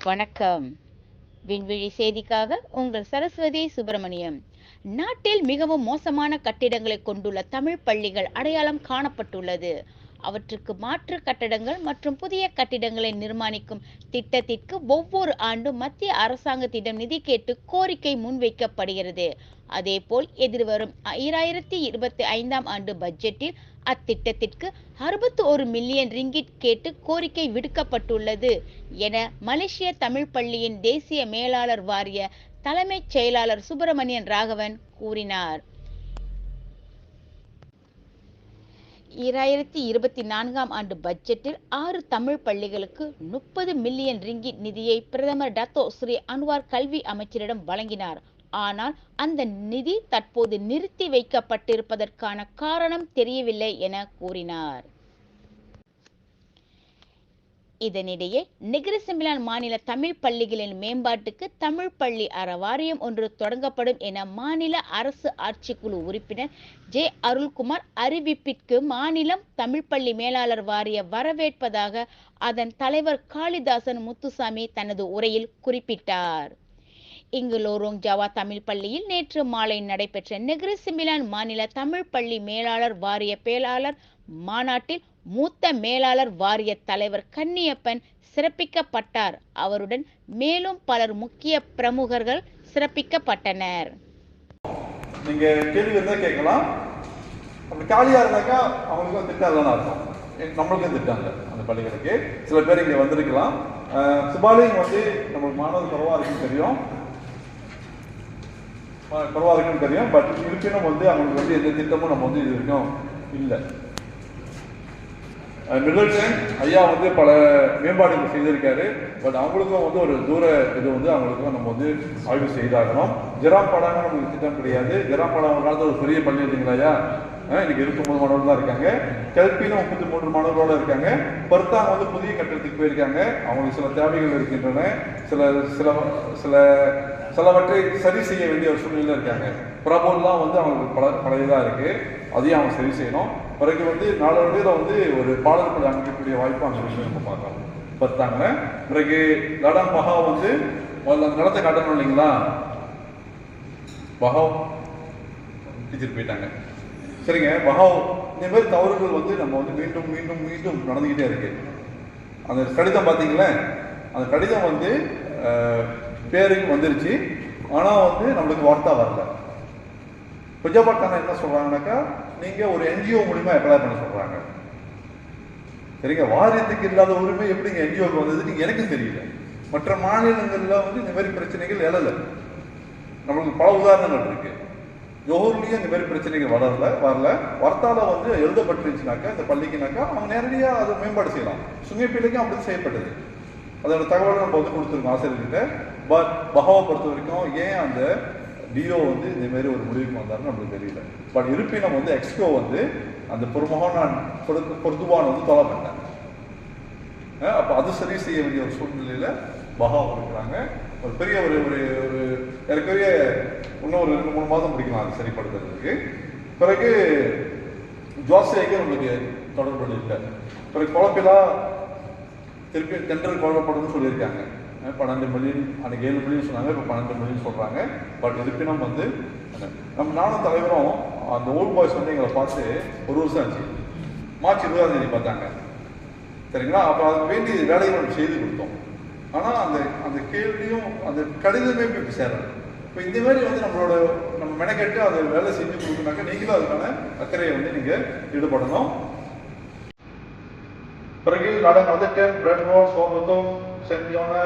வணக்கம். விண்வெளி செய்திக்காக உங்கள் சரஸ்வதி சுப்பிரமணியம். நாட்டில் மிகவும் மோசமான கட்டிடங்களை கொண்டுள்ள தமிழ் பள்ளிகள் அடையாளம் காணப்பட்டுள்ளது. அவற்றுக்கு மாற்று கட்டடங்கள் மற்றும் புதிய கட்டிடங்களை நிர்மாணிக்கும் திட்டத்திற்கு ஒவ்வொரு ஆண்டும் மத்திய அரசாங்கத்திடம் நிதி கேட்டு கோரிக்கை முன்வைக்கப்படுகிறது. அதேபோல் எதிர்வரும் 2025ஆம் ஆண்டு பட்ஜெட்டில் அத்திட்டத்திற்கு 61 மில்லியன் ரிங்கிட் கேட்டு கோரிக்கை விடுக்கப்பட்டுள்ளது என மலேசிய தமிழ் பள்ளியின் தேசிய மேலாளர் வாரிய தலைமைச் செயலாளர் சுப்பிரமணியன் ராகவன் கூறினார். 2024ஆம் ஆண்டு பட்ஜெட்டில் 6 தமிழ் பள்ளிகளுக்கு 30 மில்லியன் ரிங்கிட் நிதியை பிரதமர் டத்தோ ஸ்ரீ அன்வார் கல்வி அமைச்சரிடம் வழங்கினார். ஆனால் அந்த நிதி தற்போது நிறுத்தி வைக்கப்பட்டிருப்பதற்கான காரணம் தெரியவில்லை என கூறினார். இதனிடையே நெகிரி செம்பிலான் மாநில தமிழ் பள்ளிகளின் மேம்பாட்டுக்கு தமிழ் பள்ளி அற வாரியம் ஒன்று தொடங்கப்படும் என மாநில அரசு ஆட்சிக்குழு உறுப்பினர் ஜே அருள்குமார் அறிவிப்பிற்கு மாநிலம் தமிழ் பள்ளி மேலாளர் வாரிய வரவேற்பதாக அதன் தலைவர் காளிதாசன் முத்துசாமி தனது உரையில் குறிப்பிட்டார். இங்கு லோரோங் ஜாவா தமிழ் பள்ளியில் நேற்று மாலை நடைபெற்ற நெகிரி செம்பிலான் மாநில தமிழ் பள்ளி மேலாளர் வாரிய பேலாளர் மாநாட்டில் மூத்த மேலாளர் வாரிய தலைவர் கன்னியப்பன் சிறப்பிக்கப்பட்டார். அவருடன் மேலும் பலர் முக்கிய பிரமுகர்கள் சிறப்பிக்கப்பட்டனர். நீங்க கேள்வி இருந்தா கேட்கலாம். அப்படி காலியா இருந்தாக்கா அவங்களுக்கும் திட்டம் தான் அர்த்தம். நம்மளுக்கும் திட்டாங்க அந்த பள்ளிகளுக்கு. சில பேர் இங்க வந்திருக்கலாம். சுபாலிங் நம்மளுக்கு மாணவர் குறவா இருக்குன்னு தெரியும். பட் இருப்பினும் அவங்களுக்கு எந்த திட்டமும் நம்ம இது வரைக்கும் இல்லை. மிடில்டன் ஐயா பல மேம்பாடுகள் செய்திருக்காரு. பட் அவங்களுக்கும் ஒரு தூர இது அவங்களுக்கும் நம்ம ஆய்வு செய்தாகணும். ஜெராம்பாடாங்க நமக்கு திட்டம் கிடையாது. ஜெராம்பாடா ஒரு காலத்தில் ஒரு பெரிய பள்ளி இல்லைங்களா ஐயா, இன்னைக்கு 29 மாணவர்கள் தான் இருக்காங்க. கல்பினும் 33 மாணவர்களோட இருக்காங்க. பர்த்தாங்க புதிய கட்டடத்துக்கு போயிருக்காங்க. அவங்களுக்கு சில தேவைகள் இருக்கின்றன. சில சில சில சிலவற்றை சரி செய்ய வேண்டிய ஒரு சூழ்நிலை இருக்காங்க. பிரபோல்லாம் அவங்களுக்கு பழையதாக இருக்கு. அதையும் அவங்க சரி செய்யணும். பிறகு நாளடைவில் ஒரு பாடல் பள்ளி அமைக்கக்கூடிய வாய்ப்பு அங்கே நம்ம பார்க்கலாம். பர்த்தாங்க பிறகு லடாங் மகா முதல்ல நிலத்தை காட்டணும் இல்லைங்களா, பஹாவ் டீச்சர் போயிட்டாங்க. சரிங்க, பஹாவ் இந்த மாதிரி தவறுகள் நம்ம மீண்டும் மீண்டும் மீண்டும் நடந்துக்கிட்டே இருக்கு. அந்த கடிதம் பார்த்தீங்களே, அந்த கடிதம் பேருக்கு வந்துருச்சு. ஆனால் நம்மளுக்கு வார்த்தா வரல. புஜபாக்கான என்ன சொல்றாங்கன்னாக்கா, நீங்க ஒரு என்ஜிஓ மூலியமா அப்ளை பண்ண சொல்றாங்க. சரிங்க, வாரியத்துக்கு இல்லாத உரிமை எப்படிங்க என்ஜிஓக்கு வந்தது நீங்க எனக்கும் தெரியல. மற்ற மாநிலங்கள்ல இந்த மாதிரி பிரச்சனைகள் எழல. நம்மளுக்கு பல உதாரணங்கள் இருக்கு. ஜோஹர்லயும் இந்த மாதிரி பிரச்சனைகள் வரல. வார்த்தால எழுதப்பட்டுருச்சுனாக்கா இந்த பள்ளிக்குனாக்கா அவங்க நேரடியாக அதை மேம்பாடு செய்யலாம். சுங்கப்பிள்ளைக்கும் அப்படி செய்யப்பட்டது. அதோட தகவலை நம்ம கொடுத்துருக்கோம் ஆசிரியர்கிட்ட. பட் பஹாவை பொறுத்த வரைக்கும் ஏன் அந்த டிஓ இந்த மாதிரி ஒரு முடிவுக்கு வந்தாருன்னு நம்மளுக்கு தெரியல. பட் இருப்பினும் எக்ஸ்கோ அந்த பொறுமுகம் பொருத்துவான் தொலை பண்ணேன். அப்போ அது சரி செய்ய வேண்டிய ஒரு சூழ்நிலையில பஹாவ் இருக்கிறாங்க. ஒரு பெரிய ஒரு ஒரு ஏற்கனவே இன்னும் ஒரு 2-3 மாதம் பிடிக்கலாம் அது சரிப்படுத்துறதுக்கு. பிறகு ஜோசேக்கு நம்மளுக்கு தொடர்பு இல்லை. பிறகு குழப்பிலா திருப்பி டெண்டர் குழப்பப்படும்னு சொல்லியிருக்காங்க. 12 மில்லியன், அன்னைக்கு 7 மில்லியன் சொன்னாங்க, இப்போ 12 மில்லியன் சொல்றாங்க. பட் இருப்பினும் நம்ம நானும் தலைவரும் அந்த ஓல்ட் பாய்ஸ் எங்களை பார்த்து 1 வருஷம் ஆச்சு. மார்ச் 20ஆம் தேதி பார்த்தாங்க. சரிங்களா, அப்போ அதுக்கு வேண்டிய வேலையை நம்ம செய்து கொடுத்தோம். ஆனால் அந்த கேள்வியும் அந்த கடிதமே போய் சேரல. இப்போ இந்த மாதிரி நம்ம மெனக்கெட்டு அதை வேலை செஞ்சு கொடுக்கணுனாக்கா நீங்களும் அதுக்கான அக்கறையை நீங்கள் ஈடுபடணும். பிறகு நடந்து வந்துட்டு பிரெட் ரோல் சோபத்தம் செஞ்சோன்னா